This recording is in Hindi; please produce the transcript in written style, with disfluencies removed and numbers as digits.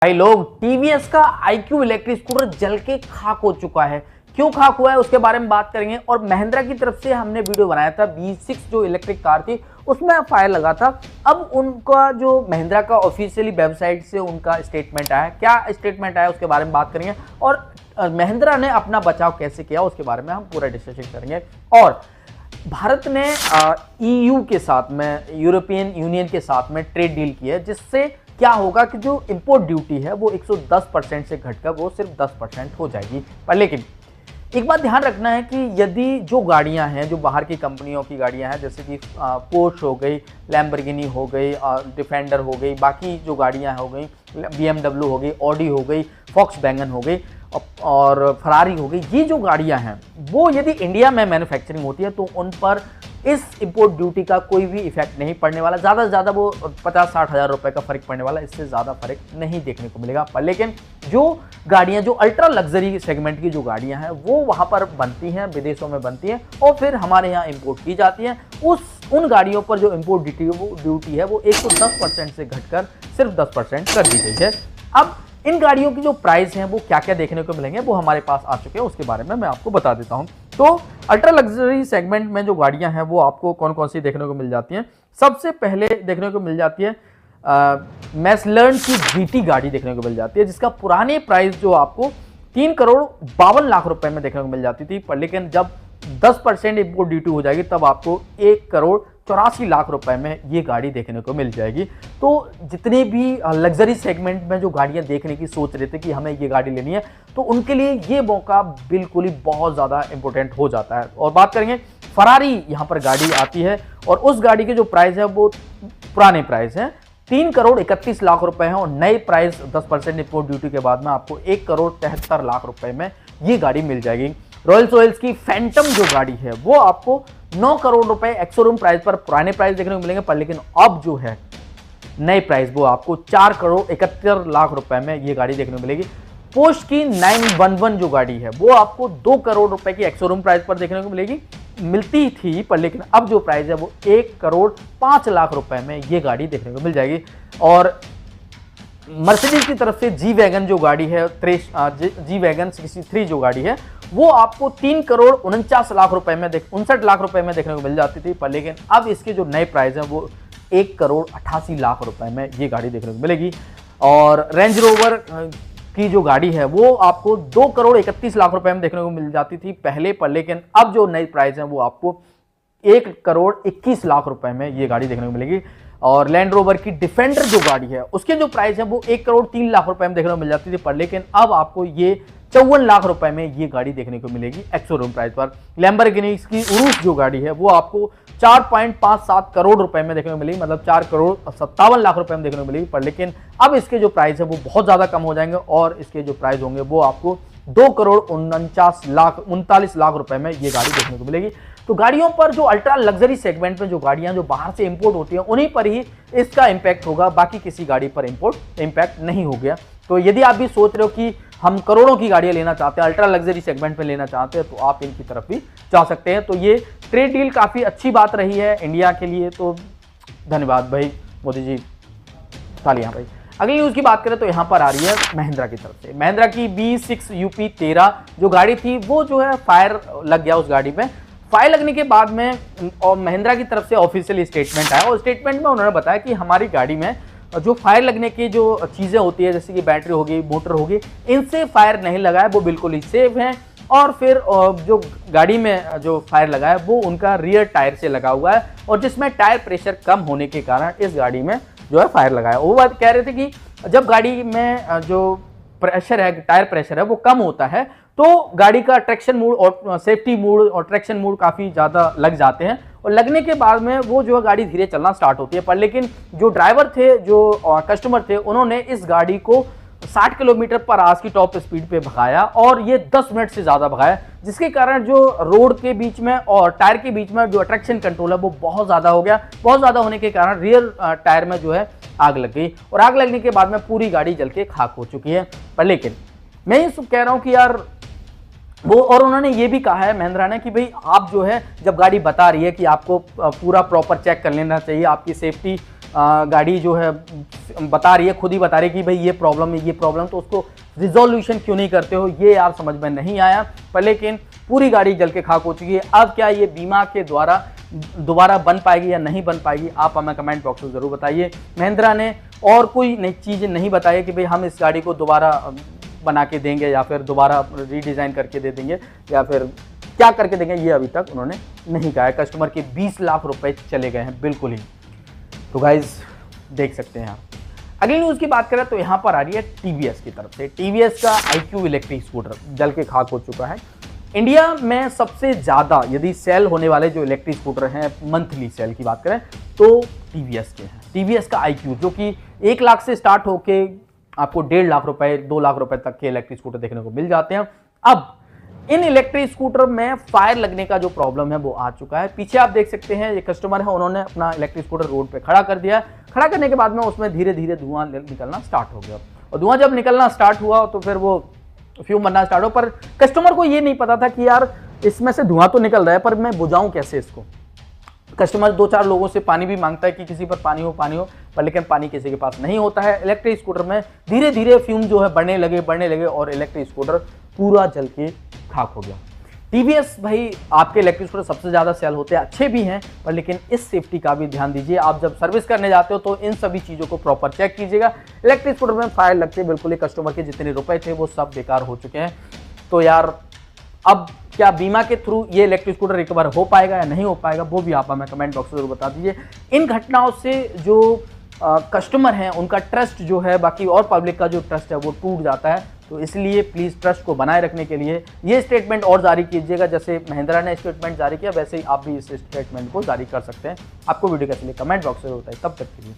भाई लोग, टीवीएस का iQ इलेक्ट्रिक स्कूटर जल के खाक हो चुका है। क्यों खाक हुआ है उसके बारे में बात करेंगे। और महिंद्रा की तरफ से हमने वीडियो बनाया था, B6 जो इलेक्ट्रिक कार थी उसमें फायर लगा था। अब उनका जो महिंद्रा का ऑफिशियली वेबसाइट से उनका स्टेटमेंट आया, क्या स्टेटमेंट आया उसके बारे में बात करेंगे। और महिंद्रा ने अपना बचाव कैसे किया उसके बारे में हम पूरा डिस्कशन करेंगे। और भारत ने EU के साथ में, यूरोपियन यूनियन के साथ में ट्रेड डील की है, जिससे क्या होगा कि जो इंपोर्ट ड्यूटी है वो 110% से घटकर वो सिर्फ 10% हो जाएगी। पर लेकिन एक बात ध्यान रखना है कि यदि जो गाड़ियां हैं, जो बाहर की कंपनियों की गाड़ियां हैं, जैसे कि पोर्श हो गई, लैम्बोर्गिनी हो गई, डिफेंडर हो गई, बाकी जो गाड़ियां हो गई, BMW हो गई, ऑडी हो गई, फॉक्सवैगन हो गई और फरारी हो गई, ये जो गाड़ियां हैं वो यदि इंडिया में मैन्युफैक्चरिंग होती है तो उन पर इस इंपोर्ट ड्यूटी का कोई भी इफेक्ट नहीं पड़ने वाला। ज़्यादा से ज़्यादा वो 50-60 हज़ार रुपये का फर्क पड़ने वाला, इससे ज़्यादा फर्क नहीं देखने को मिलेगा। पर लेकिन जो गाड़ियां, जो अल्ट्रा लग्जरी सेगमेंट की जो गाड़ियां हैं वो वहाँ पर बनती हैं, विदेशों में बनती हैं और फिर हमारे यहाँ इंपोर्ट की जाती हैं। उन गाड़ियों पर जो इंपोर्ट ड्यूटी है वो 110% से घटकर सिर्फ 10% कर दी गई है। अब इन गाड़ियों की जो प्राइस हैं वो क्या क्या देखने को मिलेंगे वो हमारे पास आ चुके हैं, उसके बारे में मैं आपको बता देता हूं। तो अल्ट्रा लग्जरी सेगमेंट में जो गाड़ियां हैं वो आपको कौन कौन सी देखने को मिल जाती हैं। सबसे पहले देखने को मिल जाती है मैसलर्न की GT गाड़ी देखने को मिल जाती है, जिसका पुराने प्राइस जो आपको 3,52,00,000 रुपए में देखने को मिल जाती थी। पर लेकिन जब 10% इंपोर्ट ड्यूटी हो जाएगी तब आपको 1,84,00,000 रुपए में ये गाड़ी देखने को मिल जाएगी। तो जितने भी लग्जरी सेगमेंट में जो गाड़ियां देखने की सोच रहे थे कि हमें ये गाड़ी लेनी है, तो उनके लिए ये मौका बिल्कुल ही बहुत ज़्यादा इंपॉर्टेंट हो जाता है। और बात करेंगे फरारी, यहाँ पर गाड़ी आती है और उस गाड़ी के जो प्राइस है वो पुराने प्राइस है 3,31,00,000 रुपए है और नए प्राइस 10% इंपोर्ट ड्यूटी के बाद में आपको 1,73,00,000 रुपए में ये गाड़ी मिल जाएगी। रॉयल्स रॉयल्स की फैंटम जो गाड़ी है वो आपको 9 करोड़ रुपए एक्स-शोरूम प्राइस पर पुराने प्राइस देखने को मिलेंगे। पर लेकिन अब जो है नए प्राइस वो आपको 4,71,00,000 रुपए में ये गाड़ी देखने को मिलेगी। पोर्श की 911 जो गाड़ी है वो आपको 2 करोड़ रुपए की एक्स-शोरूम प्राइस पर देखने को मिलती थी। पर लेकिन अब जो प्राइस है वो 1,05,00,000 रुपए में ये गाड़ी देखने को मिल जाएगी। और मर्सिडीज की तरफ से जी-वैगन जो गाड़ी है, जी-वैगन 63 जो गाड़ी है वो आपको 3,49,00,000 रुपए में 59,00,000 रुपए में देखने को मिल जाती थी। पर लेकिन अब इसके जो नए प्राइस हैं वो 1,88,00,000 रुपए में ये गाड़ी देखने को मिलेगी। और रेंज रोवर की जो गाड़ी है वो आपको 2,31,00,000 रुपए में देखने को मिल जाती थी पहले। पर लेकिन अब जो नई प्राइस है वो आपको 1,21,00,000 रुपए में ये गाड़ी देखने को मिलेगी। और लैंड रोवर की डिफेंडर जो गाड़ी है उसके जो प्राइस है वो 1,03,00,000 रुपए में देखने को मिल जाती थी। पर लेकिन अब आपको ये 54,00,000 रुपए में ये गाड़ी देखने को मिलेगी एक्स-शोरूम प्राइस पर। लैम्बोर्गिनी की उरुस जो गाड़ी है वो आपको 4.57 करोड़ रुपए में देखने को मिलेगी, मतलब 4,57,00,000 रुपए में देखने को मिलेगी। पर लेकिन अब इसके जो प्राइस है वो बहुत ज्यादा कम हो जाएंगे और इसके जो प्राइस होंगे वो आपको 2,49,00,000 रुपए में ये गाड़ी देखने को मिलेगी। तो गाड़ियों पर जो अल्ट्रा लग्जरी सेगमेंट में जो गाड़ियां जो बाहर से इंपोर्ट होती हैं उन्हीं पर ही इसका इंपैक्ट होगा, बाकी किसी गाड़ी पर इंपैक्ट नहीं हो गया। तो यदि आप भी सोच रहे हो कि हम करोड़ों की गाड़ियां लेना चाहते हैं, अल्ट्रा लग्जरी सेगमेंट में लेना चाहते हैं, तो आप इनकी तरफ भी जा सकते हैं। तो ये ट्रेड डील काफ़ी अच्छी बात रही है इंडिया के लिए, तो धन्यवाद भाई मोदी जी, तालियां भाई। अगली न्यूज़ की बात करें तो यहाँ पर आ रही है महिंद्रा की तरफ से। महिंद्रा की B6 UP13 जो गाड़ी थी वो जो है फायर लग गया उस गाड़ी में। फायर लगने के बाद में और महिंद्रा की तरफ से ऑफिशियल स्टेटमेंट आया और स्टेटमेंट में उन्होंने बताया कि हमारी गाड़ी में जो फायर लगने की जो चीज़ें होती है, जैसे कि बैटरी होगी, मोटर होगी, इनसे फायर नहीं लगा है, वो बिल्कुल ही सेफ हैं। और फिर जो गाड़ी में जो फायर लगा है वो उनका रियर टायर से लगा हुआ है और जिसमें टायर प्रेशर कम होने के कारण इस गाड़ी में जो है फायर लगा है। वो बात कह रहे थे कि जब गाड़ी में जो प्रेशर है, टायर प्रेशर है, वो कम होता है तो गाड़ी का ट्रैक्शन मोड और सेफ्टी मोड और ट्रैक्शन मोड काफ़ी ज़्यादा लग जाते हैं और लगने के बाद में वो जो है गाड़ी धीरे चलना स्टार्ट होती है। पर लेकिन जो ड्राइवर थे, जो कस्टमर थे, उन्होंने इस गाड़ी को 60 किलोमीटर पर आवर की टॉप स्पीड पे भगाया और ये 10 मिनट से ज़्यादा भगाया, जिसके कारण जो रोड के बीच में और टायर के बीच में जो ट्रैक्शन कंट्रोल है वो बहुत ज़्यादा हो गया। बहुत ज़्यादा होने के कारण रियर टायर में जो है आग लग गई और आग लगने के बाद में पूरी गाड़ी जल के खाक हो चुकी है। पर लेकिन मैं ये कह रहा हूँ कि यार वो, और उन्होंने ये भी कहा है महिंद्रा ने कि भाई आप जो है जब गाड़ी बता रही है कि आपको पूरा प्रॉपर चेक कर लेना चाहिए, आपकी सेफ्टी गाड़ी जो है बता रही है, खुद ही बता रही है कि भाई ये प्रॉब्लम है, ये प्रॉब्लम, तो उसको रिजोल्यूशन क्यों नहीं करते हो, ये यार समझ में नहीं आया। पर लेकिन पूरी गाड़ी जल के खाक हो चुकी है। अब क्या ये बीमा के द्वारा दोबारा बन पाएगी या नहीं बन पाएगी, आप हमें कमेंट बॉक्स में ज़रूर बताइए। महिंद्रा ने और कोई नई चीज़ नहीं बताई कि भाई हम इस गाड़ी को दोबारा बना के देंगे या फिर दोबारा रीडिज़ाइन करके दे देंगे या फिर क्या करके देंगे, ये अभी तक उन्होंने नहीं कहा है। कस्टमर के 20 लाख रुपए चले गए हैं बिल्कुल ही। तो गाइज देख सकते हैं आप। अगली न्यूज़ की बात करें तो यहाँ पर आ रही है टीवीएस की तरफ से। टीवीएस का iQ इलेक्ट्रिक स्कूटर जल के खाक हो चुका है। इंडिया में सबसे ज़्यादा यदि सेल होने वाले जो इलेक्ट्रिक स्कूटर हैं, मंथली सेल की बात करें तो टीवीएस के हैं। टीवीएस का iQ जो कि 1 लाख से स्टार्ट होके आपको 1.5 लाख रुपए 2 लाख रुपए तक के इलेक्ट्रिक स्कूटर देखने को मिल जाते हैं। अब इन इलेक्ट्रिक स्कूटर में फायर लगने का जो प्रॉब्लम है वो आ चुका है। पीछे आप देख सकते हैं ये कस्टमर है, उन्होंने अपना इलेक्ट्रिक स्कूटर रोड पे खड़ा कर दिया। खड़ा करने के बाद में उसमें धीरे धीरे धुआं निकलना स्टार्ट हो गया, और धुआं जब निकलना स्टार्ट हुआ तो फिर वो फ्यूम बनना स्टार्ट हो। पर कस्टमर को ये नहीं पता था कि यार इसमें से धुआं तो निकल रहा है, पर मैं बुझाऊं कैसे इसको। कस्टमर 2-4 लोगों से पानी भी मांगता है कि किसी पर पानी हो, पर लेकिन पानी किसी के पास नहीं होता है। इलेक्ट्रिक स्कूटर में धीरे धीरे फ्यूम जो है बढ़ने लगे और इलेक्ट्रिक स्कूटर पूरा जल के खाक हो गया। टीवीएस भाई आपके इलेक्ट्रिक स्कूटर सबसे ज़्यादा सेल होते हैं, अच्छे भी हैं, पर लेकिन इस सेफ्टी का भी ध्यान दीजिए। आप जब सर्विस करने जाते हो तो इन सभी चीज़ों को प्रॉपर चेक कीजिएगा। इलेक्ट्रिक स्कूटर में फायर लगते बिल्कुल ही कस्टमर के जितने रुपए थे वो सब बेकार हो चुके हैं। तो यार अब क्या बीमा के थ्रू ये इलेक्ट्रिक स्कूटर रिकवर हो पाएगा या नहीं हो पाएगा, वो भी आप हमें कमेंट बॉक्स में जरूर बता दीजिए। इन घटनाओं से जो कस्टमर हैं उनका ट्रस्ट जो है, बाकी और पब्लिक का जो ट्रस्ट है वो टूट जाता है। तो इसलिए प्लीज़ ट्रस्ट को बनाए रखने के लिए ये स्टेटमेंट और जारी कीजिएगा। जैसे महिंद्रा ने स्टेटमेंट जारी किया वैसे ही आप भी इस स्टेटमेंट को जारी कर सकते हैं। आपको वीडियो कैसे लगी कमेंट बॉक्स में बताइए। तब तक के लिए